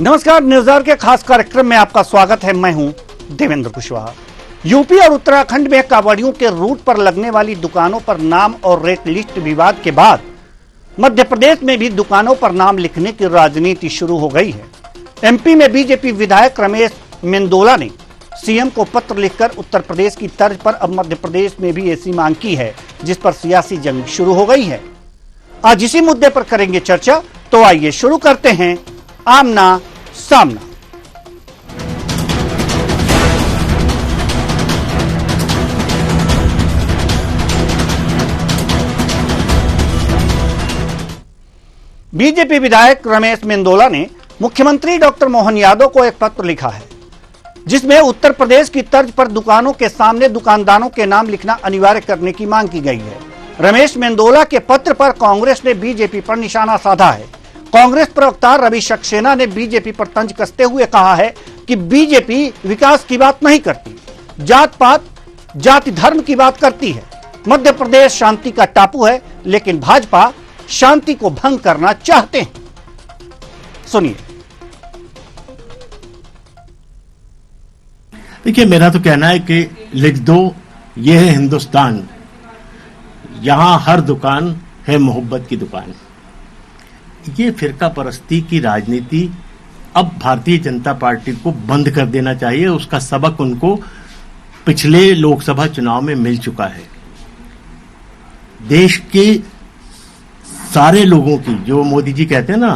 नमस्कार, न्यूज़ के खास कार्यक्रम में आपका स्वागत है। मैं हूं देवेंद्र कुशवाहा। यूपी और उत्तराखंड में कांवड़ियों के रूट पर लगने वाली दुकानों पर नाम और रेट लिस्ट विवाद के बाद मध्य प्रदेश में भी दुकानों पर नाम लिखने की राजनीति शुरू हो गई है। एमपी में बीजेपी विधायक रमेश मेंदोला ने सीएम को पत्र लिखकर उत्तर प्रदेश की तर्ज पर अब मध्य प्रदेश में भी ऐसी मांग की है, जिस पर सियासी जंग शुरू हो गई है। आज इसी मुद्दे पर करेंगे चर्चा, तो आइए शुरू करते हैं आमना सामना। बीजेपी विधायक रमेश मेंदोला ने मुख्यमंत्री डॉक्टर मोहन यादव को एक पत्र लिखा है, जिसमें उत्तर प्रदेश की तर्ज पर दुकानों के सामने दुकानदारों के नाम लिखना अनिवार्य करने की मांग की गई है। रमेश मेंदोला के पत्र पर कांग्रेस ने बीजेपी पर निशाना साधा है। कांग्रेस प्रवक्ता रवि सक्सेना ने बीजेपी पर तंज कसते हुए कहा है कि बीजेपी विकास की बात नहीं करती, जात पात जाति धर्म की बात करती है। मध्य प्रदेश शांति का टापू है, लेकिन भाजपा शांति को भंग करना चाहते हैं। सुनिए। देखिए, मेरा तो कहना है कि लिख दो, ये है हिंदुस्तान, यहां हर दुकान है मोहब्बत की दुकान। ये फिरका परस्ती की राजनीति अब भारतीय जनता पार्टी को बंद कर देना चाहिए। उसका सबक उनको पिछले लोकसभा चुनाव में मिल चुका है। देश के सारे लोगों की, जो मोदी जी कहते हैं ना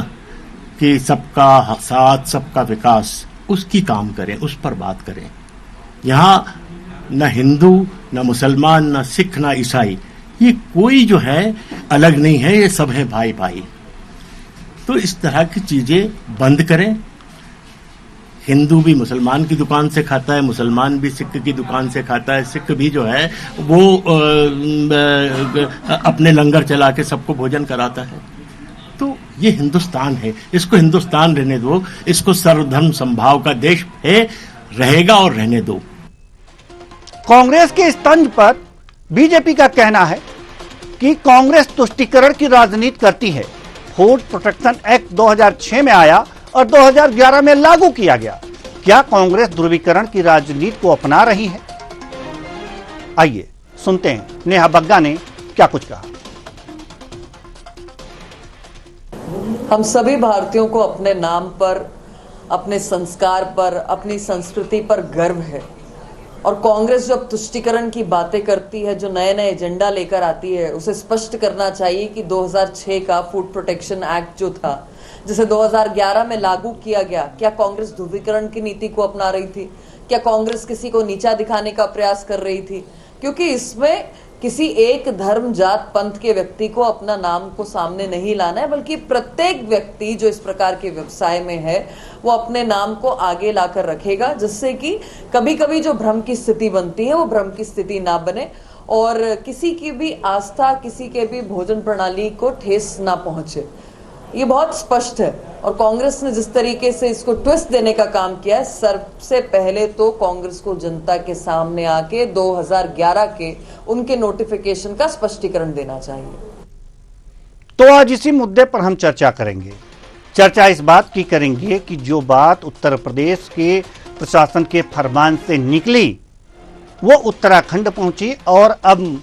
कि सबका साथ सबका विकास, उसकी काम करें, उस पर बात करें। यहां न हिंदू, न मुसलमान, न सिख, न ईसाई, ये कोई जो है अलग नहीं है, ये सब है भाई भाई। तो इस तरह की चीजें बंद करें। हिंदू भी मुसलमान की दुकान से खाता है, मुसलमान भी सिख की दुकान से खाता है, सिख भी जो है वो अपने लंगर चला के सबको भोजन कराता है। तो ये हिंदुस्तान है, इसको हिंदुस्तान रहने दो, इसको सर्वधर्म समभाव का देश है, रहेगा और रहने दो। कांग्रेस के इस तंज पर बीजेपी का कहना है कि कांग्रेस तुष्टीकरण की राजनीति करती है। फूड प्रोटेक्शन एक्ट 2006 में आया और 2011 में लागू किया गया। क्या कांग्रेस ध्रुवीकरण की राजनीति को अपना रही है? आइए सुनते हैं नेहा बग्गा ने क्या कुछ कहा। हम सभी भारतीयों को अपने नाम पर, अपने संस्कार पर, अपनी संस्कृति पर गर्व है। और कांग्रेस जो अब तुष्टीकरण की बातें करती है, जो नए नए एजेंडा लेकर आती है, उसे स्पष्ट करना चाहिए कि 2006 का फूड प्रोटेक्शन एक्ट जो था, जिसे 2011 में लागू किया गया, क्या कांग्रेस ध्रुवीकरण की नीति को अपना रही थी? क्या कांग्रेस किसी को नीचा दिखाने का प्रयास कर रही थी? क्योंकि इसमें किसी एक धर्म, जात, पंथ के व्यक्ति को अपना नाम को सामने नहीं लाना है, बल्कि प्रत्येक व्यक्ति जो इस प्रकार के व्यवसाय में है वो अपने नाम को आगे लाकर रखेगा, जिससे कि कभी कभी जो भ्रम की स्थिति बनती है वो भ्रम की स्थिति ना बने और किसी की भी आस्था, किसी के भी भोजन प्रणाली को ठेस ना पहुंचे। ये बहुत स्पष्ट है। और कांग्रेस ने जिस तरीके से इसको ट्विस्ट देने का काम किया है, सबसे पहले तो कांग्रेस को जनता के सामने आके 2011 के उनके नोटिफिकेशन का स्पष्टीकरण देना चाहिए। तो आज इसी मुद्दे पर हम चर्चा करेंगे। चर्चा इस बात की करेंगे कि जो बात उत्तर प्रदेश के प्रशासन के फरमान से निकली वो उत्तराखंड पहुंची और अब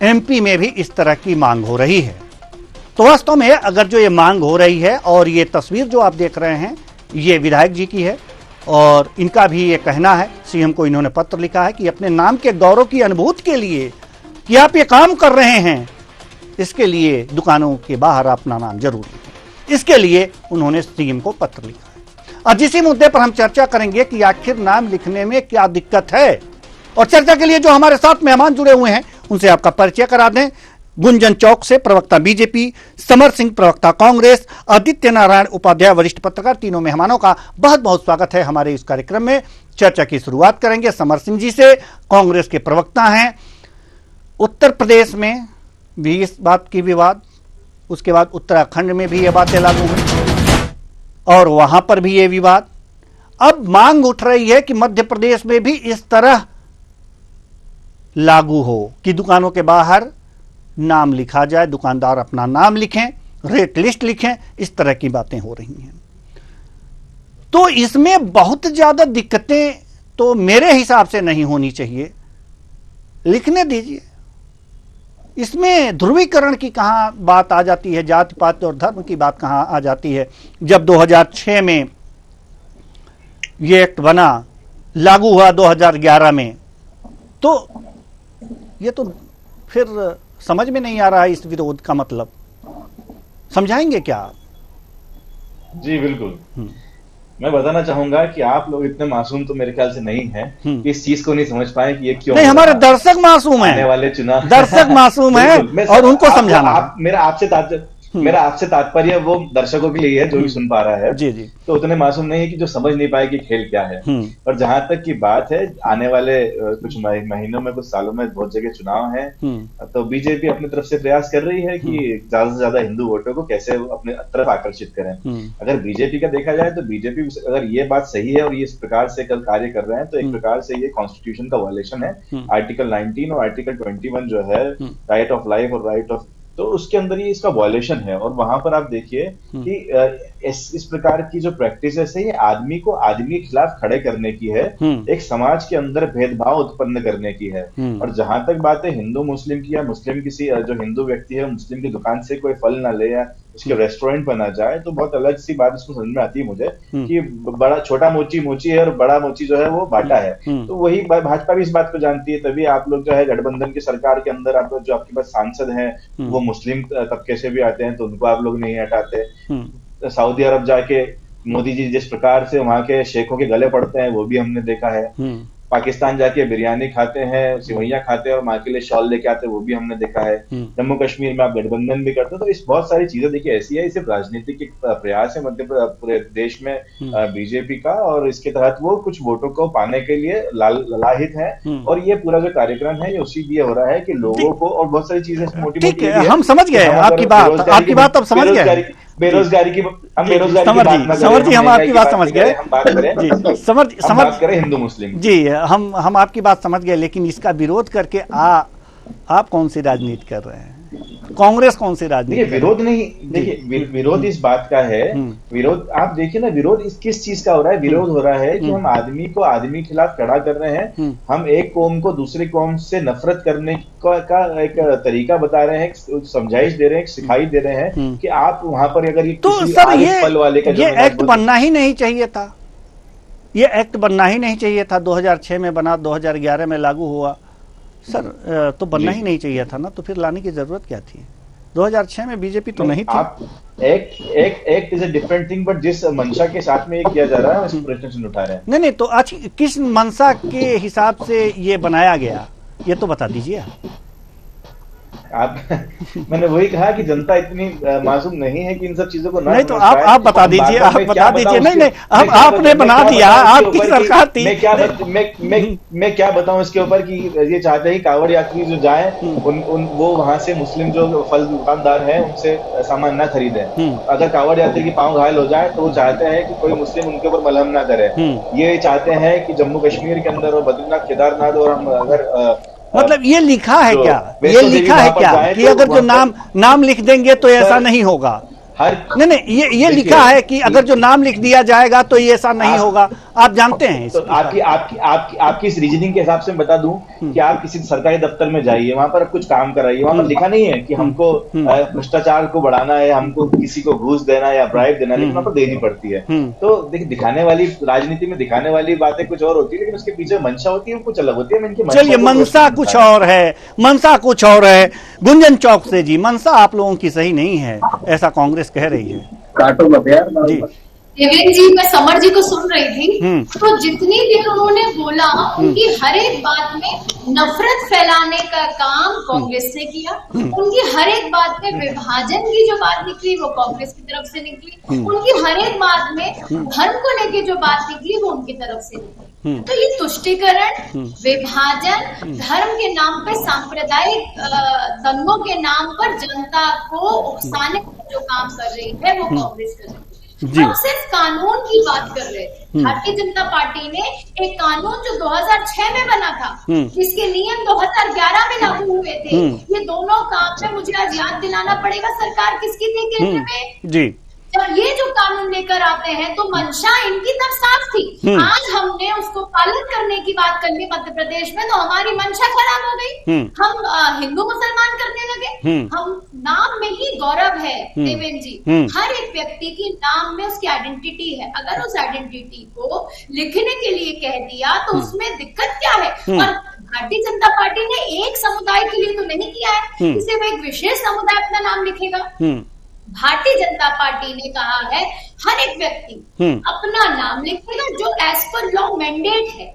एमपी में भी इस तरह की मांग हो रही है। तो वास्तव में अगर जो ये मांग हो रही है, और ये तस्वीर जो आप देख रहे हैं ये विधायक जी की है, और इनका भी ये कहना है, सीएम को इन्होंने पत्र लिखा है कि अपने नाम के गौरव की अनुभूति के लिए कि आप ये काम कर रहे हैं, इसके लिए दुकानों के बाहर अपना नाम जरूर लिखें। इसके लिए उन्होंने सीएम को पत्र लिखा है। आज इसी मुद्दे पर हम चर्चा करेंगे कि आखिर नाम लिखने में क्या दिक्कत है। और चर्चा के लिए जो हमारे साथ मेहमान जुड़े हुए हैं उनसे आपका परिचय करा दें। गुंजन चौक से प्रवक्ता बीजेपी, समर सिंह प्रवक्ता कांग्रेस, आदित्य नारायण उपाध्याय वरिष्ठ पत्रकार, तीनों मेहमानों का बहुत बहुत स्वागत है हमारे इस कार्यक्रम में। चर्चा की शुरुआत करेंगे समर सिंह जी से, कांग्रेस के प्रवक्ता हैं। उत्तर प्रदेश में भी इस बात की विवाद, उसके बाद उत्तराखंड में भी ये बातें लागू हुई और वहां पर भी ये विवाद। अब मांग उठ रही है कि मध्य प्रदेश में भी इस तरह लागू हो कि दुकानों के बाहर नाम लिखा जाए, दुकानदार अपना नाम लिखें, रेट लिस्ट लिखें, इस तरह की बातें हो रही हैं। तो इसमें बहुत ज्यादा दिक्कतें तो मेरे हिसाब से नहीं होनी चाहिए, लिखने दीजिए। इसमें ध्रुवीकरण की कहां बात आ जाती है, जाति पात और धर्म की बात कहां आ जाती है। जब 2006 में ये एक्ट बना, लागू हुआ 2011 में, तो ये तो फिर समझ में नहीं आ रहा है इस विरोध का मतलब। समझाएंगे क्या आप? जी बिल्कुल। मैं बताना चाहूंगा कि आप लोग इतने मासूम तो मेरे ख्याल से नहीं हैं कि इस चीज को नहीं समझ पाए कि ये क्यों नहीं, हमारे दर्शक मासूम हैं, आने वाले चुनाव दर्शक मासूम हैं और उनको समझाना। मेरा आपसे तात्पर्य वो दर्शकों के लिए है जो भी सुन पा रहा है। जी जी। तो उतने मासूम नहीं है कि जो समझ नहीं पाए कि खेल क्या है। और जहां तक की बात है, आने वाले कुछ महीनों में, कुछ सालों में बहुत जगह चुनाव है, तो बीजेपी अपनी तरफ से प्रयास कर रही है कि ज्यादा से ज्यादा हिंदू वोटों को कैसे अपने तरफ आकर्षित करें। अगर बीजेपी का देखा जाए तो बीजेपी अगर ये बात सही है और ये इस प्रकार से कल कार्य कर रहे हैं, तो एक प्रकार से ये कॉन्स्टिट्यूशन का वायलेशन है। आर्टिकल 19 और आर्टिकल 21 जो है, राइट ऑफ लाइफ और राइट ऑफ, तो उसके अंदर ही इसका वॉयलेशन है। और वहां पर आप देखिए कि इस प्रकार की जो प्रैक्टिस है, ये आदमी को आदमी के खिलाफ खड़े करने की है, एक समाज के अंदर भेदभाव उत्पन्न करने की है। और जहां तक बात है हिंदू मुस्लिम की, या मुस्लिम किसी जो हिंदू व्यक्ति है मुस्लिम की दुकान से कोई फल ना ले या उसके रेस्टोरेंट पर ना जाए, तो बहुत अलग सी बात इसको समझ में आती है मुझे कि बड़ा छोटा मोची मोची है और बड़ा मोची जो है वो बाटा है। तो वही भाजपा भी इस बात को जानती है, तभी आप लोग जो है गठबंधन की सरकार के अंदर आप लोग जो आपके पास सांसद हैं वो मुस्लिम तबके से भी आते हैं, तो उनको आप लोग नहीं हटाते। सऊदी अरब जाके मोदी जी जिस प्रकार से वहां के शेखों के गले पड़ते हैं वो भी हमने देखा है। पाकिस्तान जाके बिरयानी खाते हैं, सिवैयां खाते हैं और माँ के लिए शॉल लेके आते हैं, वो भी हमने देखा है। जम्मू कश्मीर में आप गठबंधन भी करते हैं। तो इस बहुत सारी चीजें देखिए ऐसी है, सिर्फ राजनीतिक प्रयास है पूरे देश में बीजेपी का, और इसके तहत वो कुछ वोटों को पाने के लिए ललाहित है। और ये पूरा जो कार्यक्रम है ये उसी लिए हो रहा है कि लोगों को, और बहुत सारी चीजें ठीक है, हम समझ गए आपकी बात अब समझ गए। बेरोजगारी की, हम बेरोजगारी की बात ना करें, समर जी हम आपकी बात समझ गए। हम बात करें समर करें हिंदू मुस्लिम जी, हम आपकी बात समझ गए। लेकिन इसका विरोध करके आप कौन सी राजनीति कर रहे हैं? कांग्रेस कौन सी राजनीति? विरोध नहीं, देखिए विरोध इस बात का है, विरोध आप देखिए ना, विरोध किस चीज का हो रहा है? विरोध हो रहा है कि हम आदमी को आदमी के खिलाफ खड़ा कर रहे हैं, हम एक कौम को दूसरी कौम से नफरत करने का एक तरीका बता रहे हैं, समझाइश दे रहे हैं, सिखाई दे रहे हैं कि आप वहां पर अगर ये तो सर ये एक्ट बनना ही नहीं चाहिए था, ये एक्ट बनना ही नहीं चाहिए था। 2006 में बना, 2011 में लागू हुआ सर, तो बनना ही नहीं चाहिए था ना, तो फिर लाने की जरूरत क्या थी? 2006 में बीजेपी तो नहीं थी। आप act is a different thing, but जिस मंशा के साथ में ये किया जा रहा है उस प्रश्न उठा रहे हैं। नहीं, तो आज किस मंशा के हिसाब से ये बनाया गया, ये तो बता दीजिए आप। मैंने वही कहा कि जनता इतनी मासूम नहीं है कि इन सब चीजों को नहीं, तो आप बता दीजिए, आप बता दीजिए। नहीं, अब आपने बना दिया, आपकी सरकार थी। मैं क्या बताऊं इसके ऊपर कि ये चाहते हैं कांवड़ यात्री जो जाए वो वहां से मुस्लिम जो फल दुकानदार हैं उनसे सामान ना खरीदे। अगर कांवड़ यात्री की पांव घायल हो जाए तो वो चाहते हैं कि कोई मुस्लिम उनके ऊपर मलहम ना करे। ये चाहते हैं कि जम्मू कश्मीर के अंदर और बद्रीनाथ केदारनाथ, और हम अगर मतलब ये लिखा है क्या, ये लिखा है क्या कि अगर जो नाम लिख देंगे तो ऐसा नहीं होगा? नहीं, ये लिखा है कि अगर जो नाम लिख दिया जाएगा तो ये ऐसा नहीं होगा। आप जानते हैं तो आपकी इस रीजनिंग के हिसाब से बता दूं कि आप किसी सरकारी दफ्तर में जाइए, वहां पर कुछ काम कर रही है, वहां पर लिखा नहीं है कि हमको भ्रष्टाचार को बढ़ाना है, हमको किसी को घूस देना है या ब्राइब देना है, लेकिन वहां पर देनी पड़ती है। तो देखिए, दिखाने वाली राजनीति में दिखाने वाली बातें कुछ और होती है, लेकिन उसके पीछे मंशा होती है वो कुछ अलग होती है। चलिए, मंशा कुछ और है, मंशा कुछ और है। गुंजन चौक से जी, मंशा आप लोगों की सही नहीं है, ऐसा कांग्रेस कह रही है। काटो मत यार जी। देवेंद्र जी, मैं समर जी को सुन रही थी, तो जितनी देर उन्होंने बोला उनकी हर एक बात में नफरत फैलाने का काम कांग्रेस ने किया। उनकी हर एक बात में विभाजन की जो बात निकली वो कांग्रेस की तरफ से निकली। उनकी हर एक बात में धर्म को लेके जो बात निकली वो उनकी तरफ से निकली। तो ये तुष्टीकरण, विभाजन, धर्म के नाम पे सांप्रदायिक दंगों के नाम पर जनता को उकसाने का जो काम कर रही है वो कांग्रेस कर रही है। हम सिर्फ कानून की बात कर रहे थे। भारतीय जनता पार्टी ने एक कानून जो 2006 में बना था, जिसके नियम 2011 में लागू हुए थे, ये दोनों काम में मुझे आज याद दिलाना पड़ेगा सरकार किसकी थी केंद्र में? जी, जब ये जो कानून लेकर आते हैं तो मंशा इनकी तब साफ थी। आज हमने उसको पालन करने की बात कर ली मध्य प्रदेश में, तो हमारी मंशा खराब हो गई। हम हिंदू मुसलमान करने लगे। हम नाम में ही गौरव है देवेंद्र जी, हर एक व्यक्ति की नाम में उसकी आइडेंटिटी है। अगर उस आइडेंटिटी को लिखने के लिए कह दिया तो उसमें दिक्कत क्या है? और भारतीय जनता पार्टी ने एक समुदाय के लिए तो नहीं किया है, इसे वो एक विशेष समुदाय अपना नाम लिखेगा। भारतीय जनता पार्टी ने कहा है हर एक व्यक्ति अपना नाम लिखेगा जो एज पर लॉ मैंडेट है।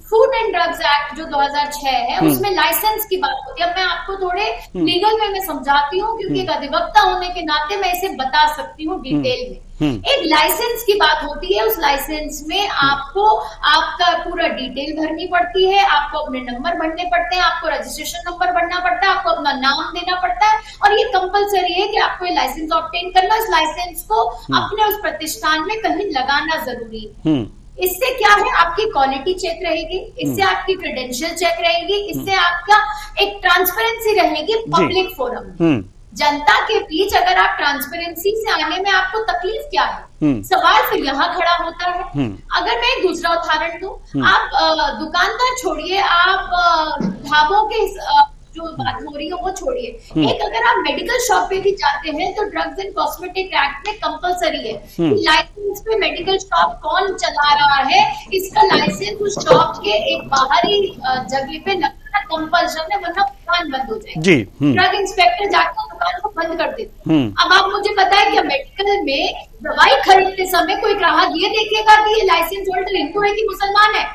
फूड एंड ड्रग्स एक्ट जो 2006 है उसमें लाइसेंस की बात होती है। अब मैं आपको थोड़े लीगल वे में समझाती हूँ, क्योंकि एक अधिवक्ता होने के नाते मैं इसे बता सकती हूँ डिटेल में। एक लाइसेंस की बात होती है, उस लाइसेंस में आपको आपका पूरा डिटेल भरनी पड़ती है, आपको अपने नंबर भरने पड़ते हैं, आपको रजिस्ट्रेशन नंबर भरना पड़ता है, आपको अपना नाम देना पड़ता है, और ये कंपलसरी है कि आपको ये लाइसेंस ऑब्टेन करना, इस लाइसेंस को अपने उस प्रतिष्ठान में कहीं लगाना जरूरी है। इससे क्या है, आपकी क्वालिटी चेक रहेगी, इससे आपकी क्रेडेंशियल चेक रहेगी, इससे आपका एक ट्रांसपेरेंसी रहेगी पब्लिक फोरम। जनता के बीच अगर आप ट्रांसपेरेंसी से आने में आपको तकलीफ क्या है? सवाल फिर यहाँ खड़ा होता है। अगर मैं एक दूसरा उदाहरण दूं, आप दुकानदार छोड़िए, आप ढाबों के जो बात हो रही है वो छोड़िए, एक अगर आप मेडिकल शॉप पे भी जाते हैं तो ड्रग्स एंड कॉस्मेटिक एक्ट में कंपलसरी है कि लाइसेंस पे मेडिकल शॉप कौन चला रहा है, इसका लाइसेंस उस शॉप के एक बाहरी जगह पे लगाना कंपल्सन है, वरना दुकान बंद हो जाएगी। ड्रग इंस्पेक्टर जाकर दुकान को बंद कर देते। अब आप मुझे बताएं कि मेडिकल में दवाई खरीदते समय कोई ग्राहक ये देखेगा कि ये लाइसेंस होल्डर हिंदू है कि मुसलमान है?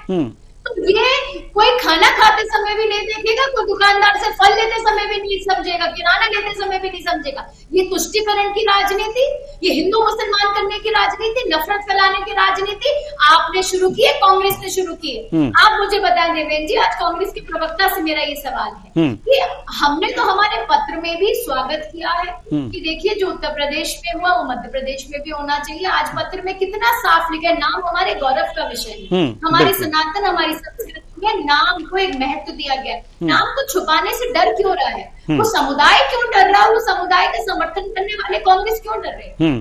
तो ये कोई खाना खाते समय भी नहीं देखेगा, कोई दुकानदार से फल लेते समय भी नहीं समझेगा, किराना लेते समय भी नहीं समझेगा। ये तुष्टिकरण की राजनीति, ये हिंदू मुसलमान करने की राजनीति, नफरत फैलाने की राजनीति आपने शुरू की है, कांग्रेस ने शुरू की है। आप मुझे बताएं देवेंद्र जी, आज कांग्रेस के प्रवक्ता से मेरा ये सवाल है कि हमने तो हमारे पत्र में भी स्वागत किया है कि देखिए जो उत्तर प्रदेश में हुआ वो मध्य प्रदेश में भी होना चाहिए। आज पत्र में कितना साफ लिखा है, नाम हमारे गौरव का विषय है, हमारे सनातन, हमारी संस्कृति में नाम को एक महत्व दिया गया। नाम को छुपाने से डर क्यों रहा है? वो समुदाय क्यों डर रहा है? वो समुदाय का समर्थन करने वाले कांग्रेस क्यों डर रहे हैं?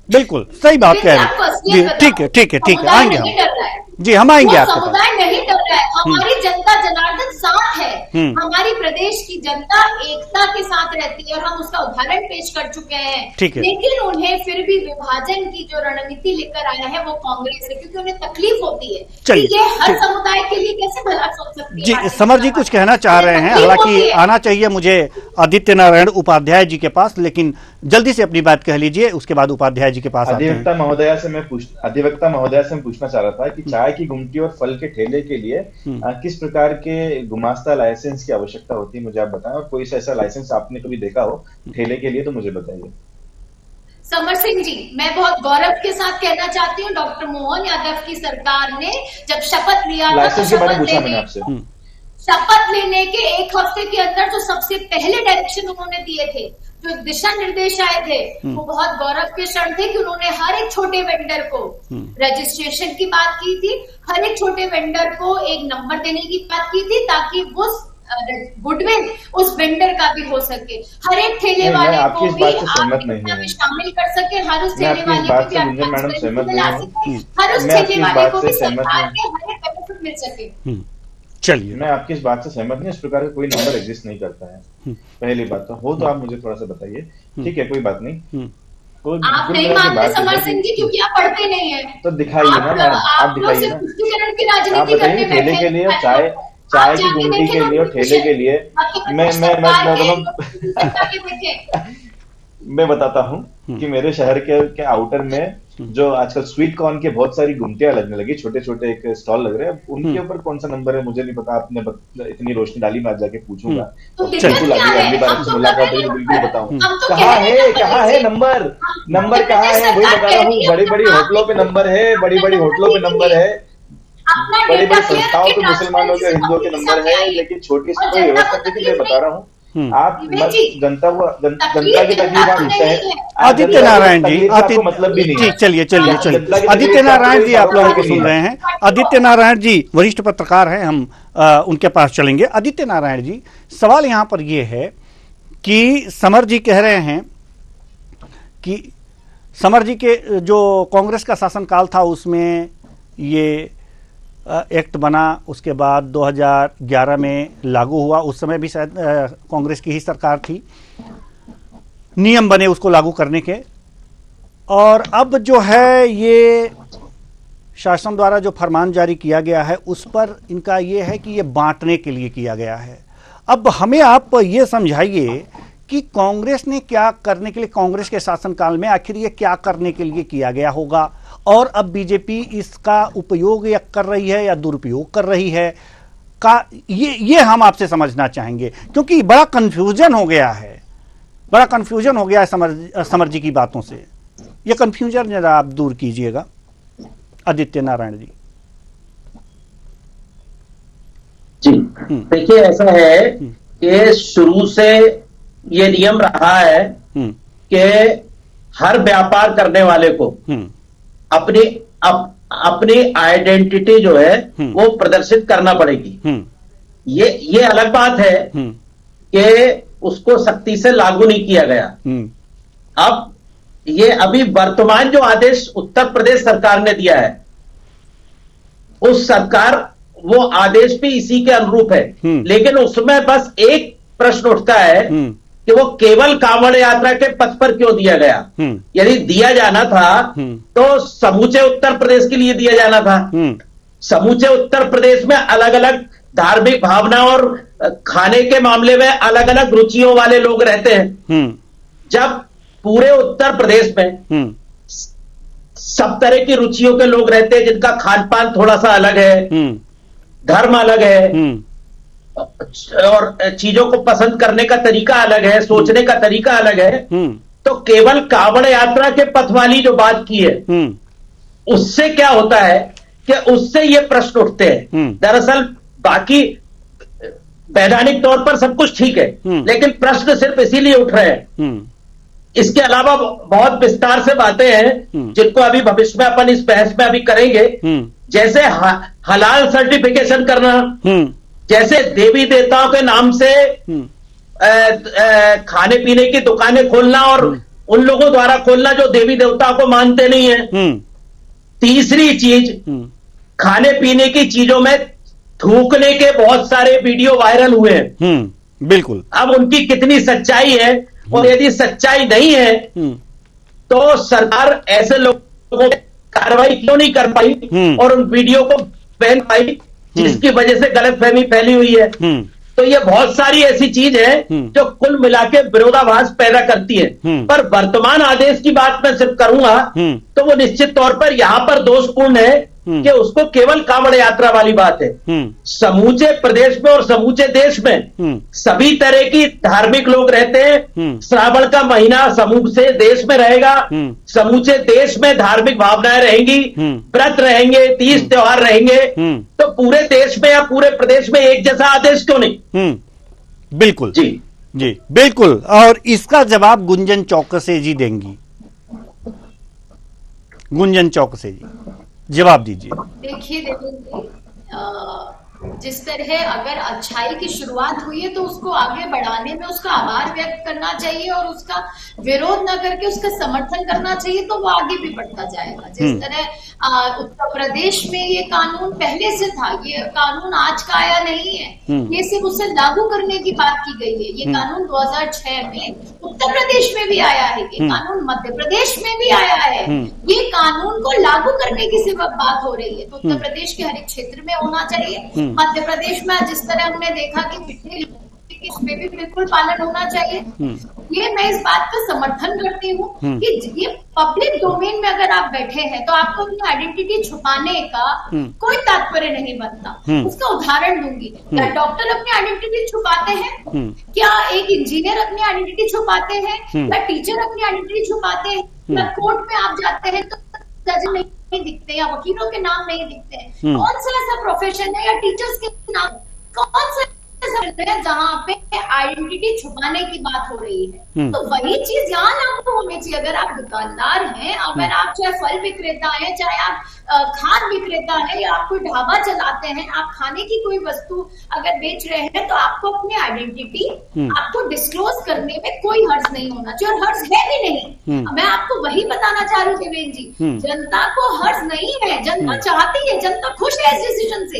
बिल्कुल सही बात कह रहे हैं जी। ठीक है ठीक है ठीक है, आएंगे हम जी, हम आएंगे आपके पास। समुदाय नहीं डर रहा है, हमारी जनता जनार्दन साथ है, हमारी प्रदेश की जनता एकता के साथ रहती है और हम उसका उदाहरण पेश कर चुके हैं। लेकिन उन्हें फिर भी विभाजन की जो रणनीति लेकर आया है वो कांग्रेस है, क्योंकि उन्हें तकलीफ होती है कि ये हर समुदाय के लिए कैसे भला सोच सकती है। जी, समर जी कुछ कहना चाह रहे हैं, हालांकि आना चाहिए मुझे आदित्य नारायण उपाध्याय जी के पास, लेकिन जल्दी से अपनी बात कह लीजिए, उसके बाद उपाध्याय जी के पास। अधिवक्ता महोदया से मैं पूछना चाह रहा था कि चाय की गुमटी और फल के ठेले के लिए किस प्रकार के गुमास्ता लाइसेंस की आवश्यकता होती है, मुझे आप बताएं, और कोई ऐसा लाइसेंस आपने कभी देखा हो ठेले के लिए तो मुझे बताइए। समर सिंह जी, मैं बहुत गौरव के साथ कहना चाहती हूँ, डॉक्टर मोहन यादव की सरकार ने जब शपथ लिया था, लाइसेंस के बारे में पूछा मैंने आपसे। शपथ लेने के एक हफ्ते के अंदर जो सबसे पहले डायरेक्शन उन्होंने दिए थे, जो दिशा निर्देश आए थे, वो बहुत गौरव के क्षण थे कि उन्होंने हर एक छोटे वेंडर को रजिस्ट्रेशन की बात की थी, हर एक छोटे वेंडर को एक नंबर देने की बात की थी, ताकि वो गुडविल उस वेंडर का भी हो सके, हर एक ठेले वाले को भी आप शामिल कर सके, हर उस ठेले वाले को भी हर उस ठेले वाले को भी सरकार के हर एक बेनिफिट मिल सके। चलिए, मैं आपकी इस बात से सहमत नहीं, इस प्रकार का कोई नंबर एग्जिस्ट नहीं करता है। पहली बात तो आप मुझे थोड़ा सा बताइए। ठीक है, कोई बात नहीं, आप नहीं मानते समर सिंह जी, क्योंकि आप पढ़ते नहीं है, तो दिखाइए ना मैडम, आप दिखाइए ना, आप बताइए ठेले के लिए, चाय की गुमटी के लिए और ठेले के लिए मैं बताता हूँ कि मेरे शहर के आउटर में जो आजकल स्वीट कॉर्न के बहुत सारी गुमटियां लगने लगी, छोटे छोटे एक स्टॉल लग रहे हैं, उनके ऊपर कौन सा नंबर है मुझे नहीं पता, आपने इतनी रोशनी डाली, मैं आज जाके पूछूंगा, तो बिल्कुल अगली बार आपसे मुलाकात होगी बिल्कुल बताऊंगा कहाँ है नंबर कहाँ है, वही बता रहा हूँ। बड़ी बड़ी होटलों पे नंबर है, बड़ी बड़ी होटलों पे नंबर है, बड़ी बड़ी संस्थाओं पे मुसलमानों के हिंदुओं के नंबर है, लेकिन छोटी सी कोई व्यवस्था नहीं, मैं बता रहा हूँ। आप जनता की तकलीफ आप आदित्य नारायण जी, मतलब भी नहीं, चलिए आदित्य नारायण जी आप लोगों को सुन रहे हैं। आदित्य नारायण जी वरिष्ठ पत्रकार हैं, हम उनके पास चलेंगे। आदित्य नारायण जी, सवाल यहाँ पर यह है कि समर जी कह रहे हैं कि समर जी के जो कांग्रेस का शासनकाल था उसमें ये एक्ट बना, उसके बाद 2011 में लागू हुआ। उस समय भी शायद कांग्रेस की ही सरकार थी। नियम बने उसको लागू करने के, और अब जो है ये शासन द्वारा जो फरमान जारी किया गया है उस पर इनका ये है कि ये बांटने के लिए किया गया है। अब हमें आप ये समझाइए कि कांग्रेस ने क्या करने के लिए, कांग्रेस के शासनकाल में आखिर ये क्या करने के लिए किया गया होगा, और अब बीजेपी इसका उपयोग या कर रही है या दुरुपयोग कर रही है का, ये हम आपसे समझना चाहेंगे, क्योंकि बड़ा कंफ्यूजन हो गया है, बड़ा कंफ्यूजन हो गया है समर जी की बातों से। ये कंफ्यूजन जरा आप दूर कीजिएगा आदित्य नारायण जी। जी देखिए, ऐसा है कि शुरू से ये नियम रहा है कि हर व्यापार करने वाले को अपनी आइडेंटिटी जो है वो प्रदर्शित करना पड़ेगी। ये अलग बात है कि उसको सख्ती से लागू नहीं किया गया। अब ये अभी वर्तमान जो आदेश उत्तर प्रदेश सरकार ने दिया है, उस सरकार वो आदेश भी इसी के अनुरूप है, लेकिन उसमें बस एक प्रश्न उठता है कि वो केवल कांवड़ यात्रा के पथ पर क्यों दिया गया। यदि दिया जाना था तो समूचे उत्तर प्रदेश के लिए दिया जाना था। समूचे उत्तर प्रदेश में अलग अलग धार्मिक भावना और खाने के मामले में अलग अलग रुचियों वाले लोग रहते हैं। जब पूरे उत्तर प्रदेश में सब तरह की रुचियों के लोग रहते हैं, जिनका खान पान थोड़ा सा अलग है, धर्म अलग है, और चीजों को पसंद करने का तरीका अलग है, सोचने का तरीका अलग है, तो केवल कांवड़ यात्रा के पथ वाली जो बात की है उससे क्या होता है कि उससे ये प्रश्न उठते हैं। दरअसल बाकी वैधानिक तौर पर सब कुछ ठीक है, लेकिन प्रश्न सिर्फ इसीलिए उठ रहे हैं। इसके अलावा बहुत विस्तार से बातें हैं जिनको अभी भविष्य में अपन इस बहस में अभी करेंगे, जैसे हलाल सर्टिफिकेशन करना, जैसे देवी देवताओं के नाम से खाने पीने की दुकानें खोलना और उन लोगों द्वारा खोलना जो देवी देवताओं को मानते नहीं है। तीसरी चीज, खाने पीने की चीजों में थूकने के बहुत सारे वीडियो वायरल हुए हैं। बिल्कुल। अब उनकी कितनी सच्चाई है, और यदि सच्चाई नहीं है तो सरकार ऐसे लोगों पर कार्रवाई क्यों नहीं कर पाई और उन वीडियो को बैन पाई, जिसकी वजह से गलतफहमी फैली हुई है। तो ये बहुत सारी ऐसी चीज है जो कुल मिला के विरोधाभास पैदा करती है। पर वर्तमान आदेश की बात मैं सिर्फ करूंगा तो वो निश्चित तौर पर यहां पर दोषपूर्ण है कि उसको केवल कांवड़ यात्रा वाली बात है। समूचे प्रदेश में और समूचे देश में सभी तरह की धार्मिक लोग रहते हैं। श्रावण का महीना समूचे देश में रहेगा, समूचे देश में धार्मिक भावनाएं रहेंगी, व्रत रहेंगे, तीज त्योहार रहेंगे, तो पूरे देश में या पूरे प्रदेश में एक जैसा आदेश क्यों नहीं। बिल्कुल जी बिल्कुल। और इसका जवाब गुंजन चौकसे जी देंगी। गुंजन चौकसे जी जवाब दीजिए। देखिए जिस तरह अगर अच्छाई की शुरुआत हुई है तो उसको आगे बढ़ाने में उसका आभार व्यक्त करना चाहिए और उसका विरोध न करके उसका समर्थन करना चाहिए, तो वो आगे भी बढ़ता जाएगा। जिस तरह उत्तर प्रदेश में ये कानून पहले से था, ये कानून आज का आया नहीं है, ये सिर्फ उसे लागू करने की बात की गई है। ये कानून 2006 में उत्तर प्रदेश में भी आया है, ये कानून मध्य प्रदेश में भी आया है। ये कानून को लागू करने की सिर्फ बात हो रही है, तो उत्तर प्रदेश के हर एक क्षेत्र में होना चाहिए। मध्य प्रदेश में जिस तरह हमने देखा कि पिछले इसमें भी बिल्कुल पालन होना चाहिए। ये मैं इस बात का समर्थन करती हूँ कि ये पब्लिक डोमेन में अगर आप बैठे हैं तो आपको अपनी आइडेंटिटी छुपाने का कोई तात्पर्य नहीं बनता। उसका उदाहरण दूंगी, क्या डॉक्टर अपनी आइडेंटिटी छुपाते हैं? क्या एक इंजीनियर अपनी आइडेंटिटी छुपाते हैं? क्या टीचर अपनी आइडेंटिटी छुपाते हैं? क्या कोर्ट में आप जाते हैं तो जज नहीं दिखते या वकीलों के नाम नहीं दिखते हैं? कौन सा ऐसा प्रोफेशन है या टीचर्स के नाम, कौन सा जहाँ पे आइडेंटिटी छुपाने की बात हो रही है? तो वही चीज यहाँ लागू होनी चाहिए। अगर आप दुकानदार हैं, अगर आप चाहे फल विक्रेता हैं, चाहे आप खाद पान विक्रेता है या आप कोई ढाबा चलाते हैं, आप खाने की कोई वस्तु अगर बेच रहे हैं तो आपको अपनी आइडेंटिटी आपको डिस्क्लोज करने में कोई हर्ज नहीं होना चाहिए, और हर्ज है भी नहीं। मैं आपको वही बताना चाह रही हूँ देवेंद्र जी, जनता को हर्ज नहीं है, जनता चाहती है, जनता खुश है इस डिसीजन से।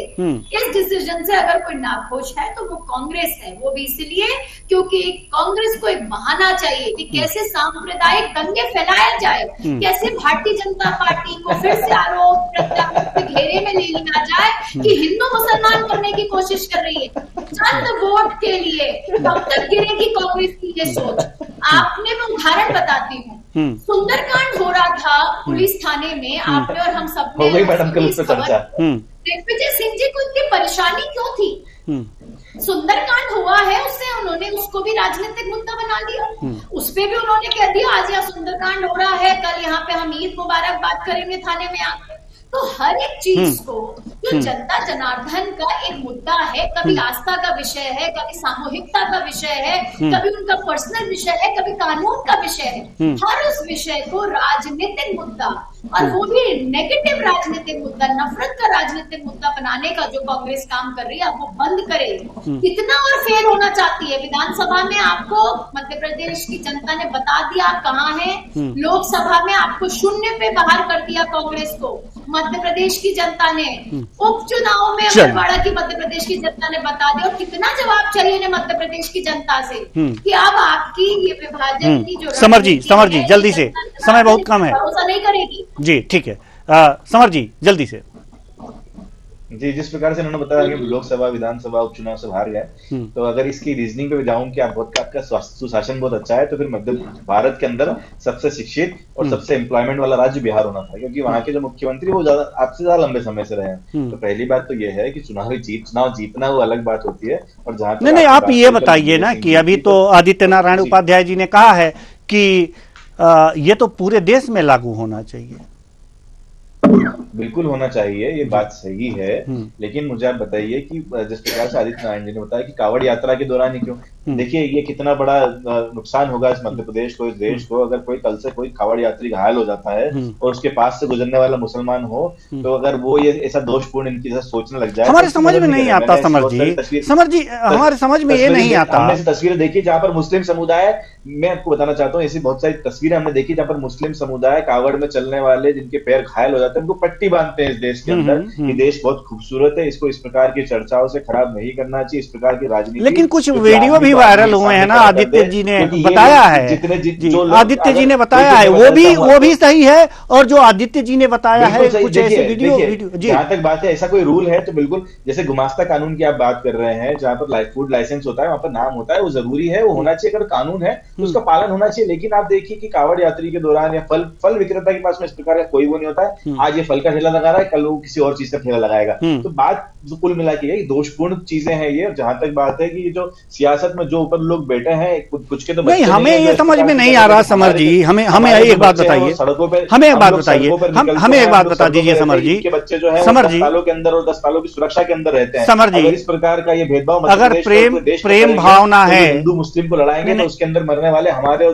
इस डिसीजन से अगर कोई नाखुश है तो वो कांग्रेस है, वो भी इसलिए क्योंकि कांग्रेस को एक बहाना चाहिए कि कैसे सांप्रदायिक दंगे फैलाया जाए, कैसे भारतीय जनता पार्टी को फिर से आरोप प्रत्यारोप के घेरे में ले लिया जाए कि हिंदू मुसलमान करने की कोशिश कर रही है चंद वोट के लिए। कब तक गिरेगी कांग्रेस की ये सोच? आपने, मैं उदाहरण बताती हूँ, सुंदरकांड हो रहा था पुलिस थाने में, आपने और हम सब ने, दिग्विजय सिंह जी को इतनी परेशानी क्यों थी? सुंदरकांड हुआ है, उससे उन्होंने उसको भी राजनीतिक मुद्दा बना लिया, उस पे भी उन्होंने कह दिया आज यहाँ सुंदरकांड हो रहा है, कल यहाँ पे हम ईद मुबारक बात करेंगे थाने में आकर। तो हर एक चीज को जो जनता जनार्दन का एक मुद्दा है, कभी आस्था का विषय है, कभी सामूहिकता का विषय है, कभी उनका पर्सनल विषय है, कभी कानून का विषय है, हर उस विषय को राजनीतिक मुद्दा, और वो भी नेगेटिव राजनीतिक मुद्दा, नफरत का राजनीतिक मुद्दा बनाने का जो कांग्रेस काम कर रही है, अब वो बंद करे। कितना और फेल होना चाहती है? विधानसभा में आपको मध्य प्रदेश की जनता ने बता दिया आप कहाँ हैं, लोकसभा में आपको शून्य पे बाहर कर दिया कांग्रेस को मध्य प्रदेश की जनता ने, उपचुनाव में अमरवाड़ा की मध्य प्रदेश की जनता ने बता दिया। और कितना जवाब चाहिए मध्य प्रदेश की जनता से कि अब आपकी ये विभाजन की जो समर जी जल्दी से, समय बहुत कम है, भरोसा नहीं करेगी जी। ठीक है, समर जी जल्दी से। जी, जिस प्रकार से उन्होंने बताया कि लोकसभा विधानसभा उपचुनाव से हार गए, तो अगर इसकी रीजनिंग पे जाऊं कि आपका सुशासन बहुत अच्छा है, तो फिर मध्य भारत के अंदर सबसे शिक्षित और सबसे एम्प्लॉयमेंट वाला राज्य बिहार होना था, क्योंकि वहां के जो मुख्यमंत्री वो ज्यादा आपसे ज्यादा लंबे समय से रहे हैं। तो पहली बात तो ये है कि चुनाव जीतना वो अलग बात होती है। और जहां नहीं, आप ये बताइए ना कि अभी तो आदित्य नारायण उपाध्याय जी ने कहा है कि ये तो पूरे देश में लागू होना चाहिए। बिल्कुल होना चाहिए, ये बात सही है, लेकिन मुझे आप बताइए कि जिस प्रकार से आदित्य नारायण जी ने बताया कि कांवड़ यात्रा के दौरान ही क्यों, देखिए ये कितना बड़ा नुकसान होगा इस मध्य प्रदेश को, इस देश को, अगर कोई कल से कोई कांवड़ यात्री घायल हो जाता है और उसके पास से गुजरने वाला मुसलमान हो, तो अगर वो ये ऐसा दोषपूर्ण इनकी जैसा सोचने लग जाए, हमारे समझ में नहीं आता। समर जी हमारे समझ में ये नहीं आता। हमने ऐसी तस्वीरें देखी जहाँ पर मुस्लिम समुदाय, मैं आपको बताना चाहता हूँ, ऐसी बहुत सारी तस्वीरें हमने देखी जहाँ पर मुस्लिम समुदाय कांवड़ में चलने वाले जिनके पैर घायल हो जाते हैं, उनको पट्टी बांधते हैं इस देश के अंदर। ये देश बहुत खूबसूरत है, इसको इस प्रकार की चर्चाओं से खराब नहीं करना चाहिए, इस प्रकार की राजनीति। लेकिन कुछ वीडियो भी वायरल हुए हैं ना, आदित्य जी ने बताया है, आदित्य जी ने बताया है, वो भी सही है। और जो आदित्य जी ने बताया है कुछ ऐसे वीडियो जहां तक बात है, ऐसा कोई रूल है तो बिल्कुल, जैसे गुमास्ता कानून की आप बात कर रहे हैं, जहां पर फूड लाइसेंस होता है, वहां पर नाम होता है, वो जरूरी है, वो होना चाहिए। अगर कानून है तो उसका पालन होना चाहिए। लेकिन आप देखिए कि कांवड़ यात्री के दौरान या फल विक्रेता के पास में इस प्रकार का कोई वो नहीं होता है, आज ये फल का ठेला लगा रहा है, कल वो किसी और चीज का ठेला लगाएगा। तो बात जो कुल मिला के दोषपूर्ण चीजें हैं ये। जहां तक बात है कि जो सियासत में जो ऊपर लोग बैठे हैं, कुछ के तो नहीं, हमें ये समझ में नहीं आ रहा समर जी। हमें एक बात बताइए, सड़कों पे हमें एक बात बताइए, हमें एक बात बता दीजिए समर जी के बच्चे जो है समर जी अस्पतालों के अंदर और अस्पतालों की सुरक्षा के अंदर रहते हैं। समर जी, इस प्रकार का ये भेदभाव अगर प्रेम भावना है, हिंदू मुस्लिम को लड़ाएंगे तो उसके अंदर मरने वाले हमारे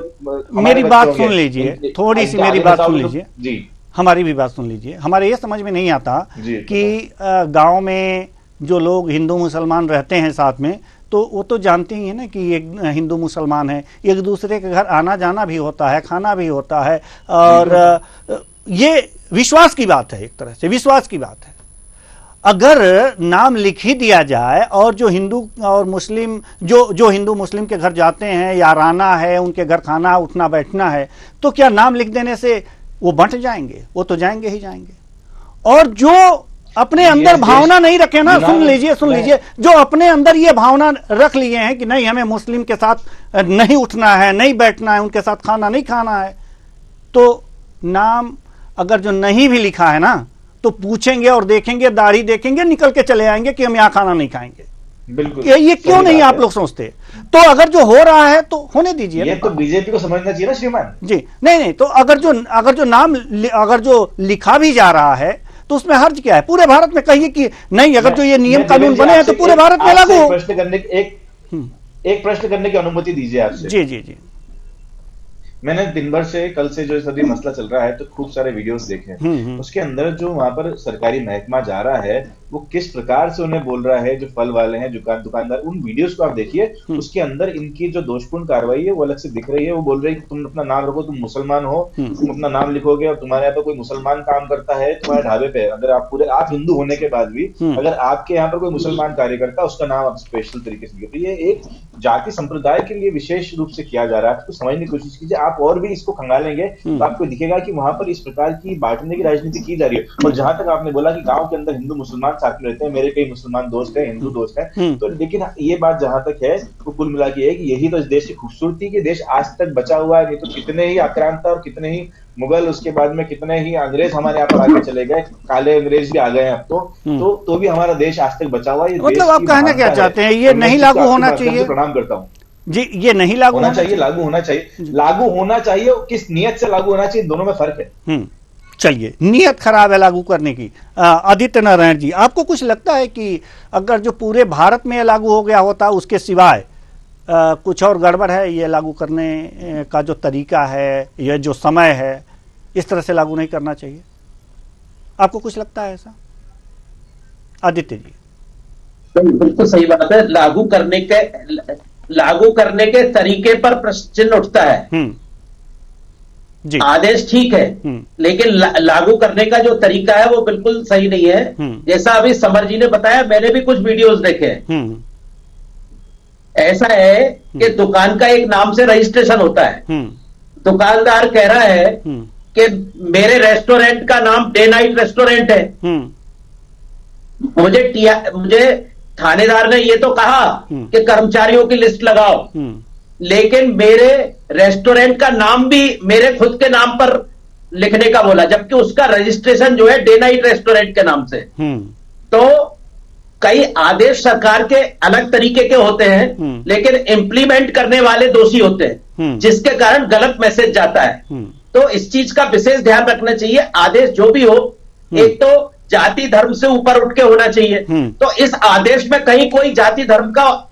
मेरी बात सुन लीजिए, थोड़ी सी मेरी बात सुन लीजिए जी, हमारी भी बात सुन लीजिए। हमारे ये समझ में नहीं आता कि गांव में जो लोग हिंदू मुसलमान रहते हैं साथ में, तो वो तो जानते ही है ना कि एक हिंदू मुसलमान है, एक दूसरे के घर आना जाना भी होता है, खाना भी होता है, और ये विश्वास की बात है, एक तरह से विश्वास की बात है। अगर नाम लिख ही दिया जाए और जो हिंदू और मुस्लिम जो हिंदू मुस्लिम के घर जाते हैं, याराना है, उनके घर खाना उठना बैठना है, तो क्या नाम लिख देने से वो बंट जाएंगे? वो तो जाएंगे ही जाएंगे। और जो अपने अंदर भावना नहीं रखे ना, सुन लीजिए, जो अपने अंदर ये भावना रख लिए हैं कि नहीं हमें मुस्लिम के साथ नहीं उठना है, नहीं बैठना है, उनके साथ खाना नहीं खाना है, तो नाम अगर जो नहीं भी लिखा है ना, तो पूछेंगे और देखेंगे, दाढ़ी देखेंगे, निकल के चले आएंगे कि हम यहाँ खाना नहीं खाएंगे। बिल्कुल, ये क्यों नहीं आप लोग सोचते? तो अगर जो हो रहा है तो होने दीजिए। ये तो बीजेपी को समझना चाहिए ना श्रीमान जी। नहीं, तो अगर जो लिखा भी जा रहा है तो उसमें हर्ज क्या है? पूरे भारत में कहिए कि नहीं, अगर जो ये नियम कानून बने हैं तो पूरे भारत में लागू हो। एक प्रश्न करने की अनुमति दीजिए आपसे। जी। मैंने दिन भर से कल से जो सभी मसला चल रहा है तो खूब सारे वीडियोस देखे हैं। उसके अंदर जो वहां पर सरकारी महकमा जा रहा है वो किस प्रकार से उन्हें बोल रहा है, जो फल वाले हैं, दुकानदार, उन वीडियोस को आप देखिए। उसके अंदर इनकी जो दोषपूर्ण कार्रवाई है वो अलग से दिख रही है। वो बोल रहे हैं कि तुम अपना नाम रखो, तुम मुसलमान हो, तुम अपना नाम लिखोगे और तुम्हारे यहाँ पर कोई मुसलमान काम करता है तुम्हारे ढाबे पे, अगर आप हिंदू होने के बाद भी अगर आपके यहाँ पर कोई मुसलमान कार्यकर्ता, उसका नाम आप स्पेशल तरीके से लिखो। ये एक जाति संप्रदाय के लिए विशेष रूप से किया जा रहा है। इसको समझने की कोशिश कीजिए। आप और भी इसको खंगालेंगे तो आपको दिखेगा कि वहां पर इस प्रकार की बांटने की राजनीति की जा रही है। और जहां तक आपने बोला कि गांव के अंदर हिंदू मुसलमान साथ में रहते हैं, मेरे कई मुसलमान दोस्त हैं, हिंदू दोस्त हैं, तो लेकिन ये बात जहां तक है वो कुल मिला के है कि यही तो इस देश की खूबसूरती की देश आज तक बचा हुआ है। नहीं तो कितने ही आक्रांता और कितने ही मुगल, उसके बाद में कितने ही अंग्रेज हमारे यहाँ पर आगे चले गए, काले अंग्रेज भी आ गए अब तो भी हमारा देश आज तक बचा हुआ है। मतलब आप कहना क्या चाहते हैं, ये नहीं लागू होना चाहिए? प्रणाम करता हूँ जी। ये नहीं लागू होना चाहिए, लागू होना चाहिए, लागू होना चाहिए। किस नियत से लागू होना चाहिए, दोनों में फर्क है। चलिए, नियत खराब है लागू करने की। आदित्य नारायण जी, आपको कुछ लगता है कि अगर जो पूरे भारत में लागू हो गया होता, उसके सिवाय कुछ और गड़बड़ है, ये लागू करने का जो तरीका है, ये जो समय है, इस तरह से लागू नहीं करना चाहिए? आपको कुछ लगता है ऐसा? आदित्य जी। बिल्कुल सही बात है। लागू करने के तरीके पर प्रश्न चिन्ह उठता है। जी। आदेश ठीक है, लेकिन लागू करने का जो तरीका है वो बिल्कुल सही नहीं है। जैसा अभी समर जी ने बताया, मैंने भी कुछ वीडियोस देखे हैं। ऐसा है कि दुकान का एक नाम से रजिस्ट्रेशन होता है। दुकानदार कह रहा है कि मेरे रेस्टोरेंट का नाम डे नाइट रेस्टोरेंट है। मुझे थानेदार ने ये तो कहा कि कर्मचारियों की लिस्ट लगाओ, लेकिन मेरे रेस्टोरेंट का नाम भी मेरे खुद के नाम पर लिखने का बोला, जबकि उसका रजिस्ट्रेशन जो है डे नाइट रेस्टोरेंट के नाम से। तो कई आदेश सरकार के अलग तरीके के होते हैं, लेकिन इंप्लीमेंट करने वाले दोषी होते हैं, जिसके कारण गलत मैसेज जाता है। तो इस चीज का विशेष ध्यान रखना चाहिए। आदेश जो भी हो, एक तो जाति धर्म से ऊपर उठ के होना चाहिए। तो इस आदेश में कहीं कोई जाति धर्म का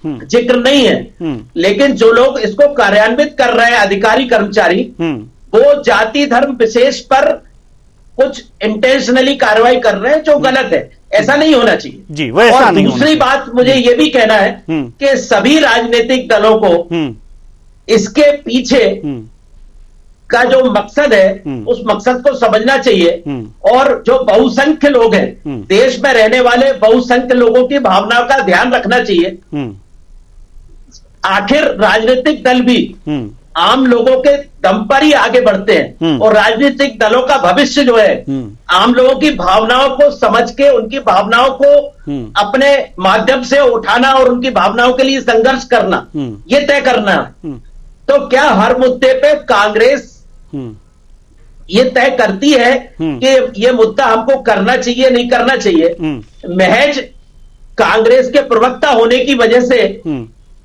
जिक्र नहीं है, लेकिन जो लोग इसको कार्यान्वित कर रहे हैं, अधिकारी कर्मचारी, वो जाति धर्म विशेष पर कुछ इंटेंशनली कार्रवाई कर रहे हैं, जो गलत है। ऐसा नहीं होना चाहिए जी। और दूसरी बात मुझे ये भी कहना है कि सभी राजनीतिक दलों को इसके पीछे का जो मकसद है, उस मकसद को समझना चाहिए। और जो बहुसंख्य लोग हैं, देश में रहने वाले बहुसंख्य लोगों की भावनाओं का ध्यान रखना चाहिए। आखिर राजनीतिक दल भी आम लोगों के दम पर ही आगे बढ़ते हैं, और राजनीतिक दलों का भविष्य जो है आम लोगों की भावनाओं को समझ के, उनकी भावनाओं को अपने माध्यम से उठाना और उनकी भावनाओं के लिए संघर्ष करना, ये तय करना। तो क्या हर मुद्दे पे कांग्रेस ये तय करती है कि ये मुद्दा हमको करना चाहिए, नहीं करना चाहिए? महज कांग्रेस के प्रवक्ता होने की वजह से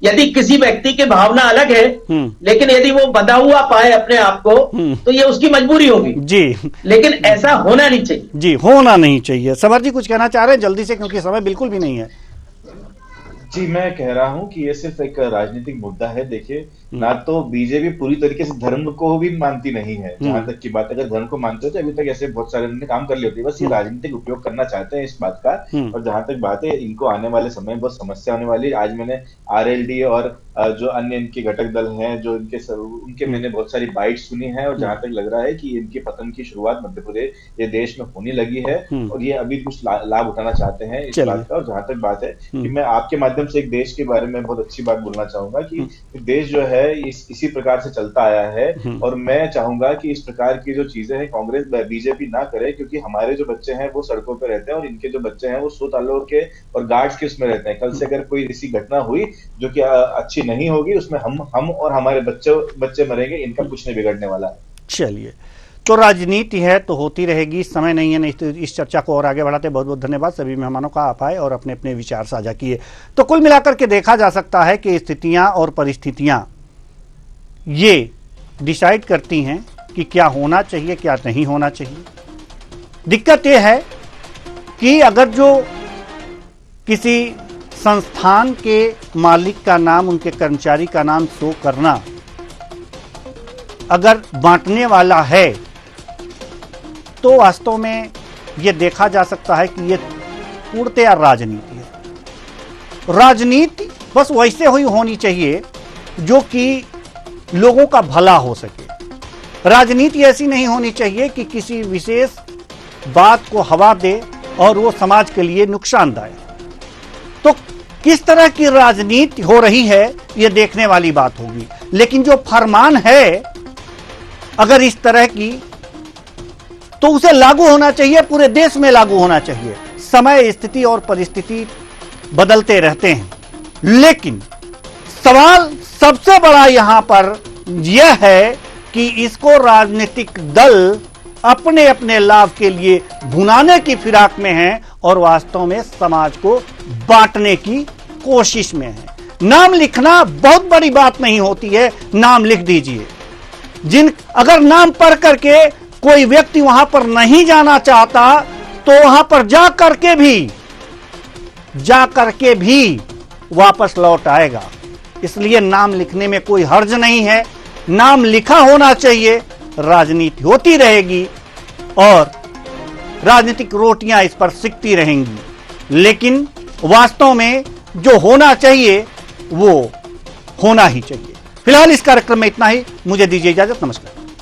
यदि किसी व्यक्ति की भावना अलग है, लेकिन यदि वो बंधा हुआ पाए अपने आप को, तो ये उसकी मजबूरी होगी जी। लेकिन ऐसा होना नहीं चाहिए जी, होना नहीं चाहिए। समर जी कुछ कहना चाह रहे हैं जल्दी से, क्योंकि समय बिल्कुल भी नहीं है। जी, मैं कह रहा हूं कि ये सिर्फ एक राजनीतिक मुद्दा है। देखिए, ना तो बीजेपी पूरी तरीके से धर्म को भी मानती नहीं है। जहां तक की बात, अगर धर्म को मानते हो तो अभी तक ऐसे बहुत सारे उन्होंने काम कर लिए होते हैं। बस ये राजनीतिक उपयोग करना चाहते हैं इस बात का। और जहां तक बात है, इनको आने वाले समय में बहुत समस्या होने वाली है। आज मैंने आरएलडी और जो अन्य इनके घटक दल हैं, जो उनके मैंने बहुत सारी बाइट सुनी है, और जहां तक लग रहा है कि इनके पतन की शुरुआत मध्य प्रदेश, ये देश में होने लगी है, और ये अभी कुछ लाभ उठाना चाहते हैं इस बात का। और जहां तक बात है कि मैं आपके माध्यम से एक देश के बारे में बहुत अच्छी बात बोलना चाहूंगा कि देश जो है इसी प्रकार से चलता आया है, और मैं चाहूंगा कि इस प्रकार की जो चीजें हैं कांग्रेस बीजेपी ना करे, क्योंकि हमारे जो बच्चे हैं वो सड़कों पर रहते हैं, और इनके जो बच्चे हैं वो सूतालों के और गार्ड्स के उसमें रहते हैं। कल से अगर कोई ऐसी घटना हुई जो कि अच्छी नहीं होगी, उसमें हम और हमारे बच्चे मरेंगे। इनका कुछ नहीं बिगड़ने वाला है। चलिए, तो राजनीति है तो होती रहेगी, समय नहीं है, नहीं तो इस चर्चा को और आगे बढ़ाते। बहुत बहुत धन्यवाद सभी मेहमानों का, आप आए और अपने अपने विचार साझा किए। तो कुल मिलाकर के देखा जा सकता है कि स्थितियां और परिस्थितियां ये डिसाइड करती हैं कि क्या होना चाहिए, क्या नहीं होना चाहिए। दिक्कत यह है कि अगर जो किसी संस्थान के मालिक का नाम, उनके कर्मचारी का नाम शो करना अगर बांटने वाला है तो वास्तव में यह देखा जा सकता है कि यह पूर्णतया राजनीति है। राजनीति बस वैसे हुई होनी चाहिए जो कि लोगों का भला हो सके। राजनीति ऐसी नहीं होनी चाहिए कि किसी विशेष बात को हवा दे और वो समाज के लिए नुकसानदायक। तो किस तरह की राजनीति हो रही है ये देखने वाली बात होगी, लेकिन जो फरमान है अगर इस तरह की, तो उसे लागू होना चाहिए, पूरे देश में लागू होना चाहिए। समय, स्थिति और परिस्थिति बदलते रहते हैं, लेकिन सवाल सबसे बड़ा यहां पर यह है कि इसको राजनीतिक दल अपने अपने लाभ के लिए भुनाने की फिराक में हैं और वास्तव में समाज को बांटने की कोशिश में है। नाम लिखना बहुत बड़ी बात नहीं होती है, नाम लिख दीजिए। अगर नाम पढ़ करके कोई व्यक्ति वहां पर नहीं जाना चाहता तो वहां पर जा करके भी वापस लौट आएगा। इसलिए नाम लिखने में कोई हर्ज नहीं है, नाम लिखा होना चाहिए, राजनीति होती रहेगी और राजनीतिक रोटियां इस पर सिकती रहेंगी, लेकिन वास्तव में जो होना चाहिए वो होना ही चाहिए। फिलहाल इस कार्यक्रम में इतना ही, मुझे दीजिए इजाजत, नमस्कार।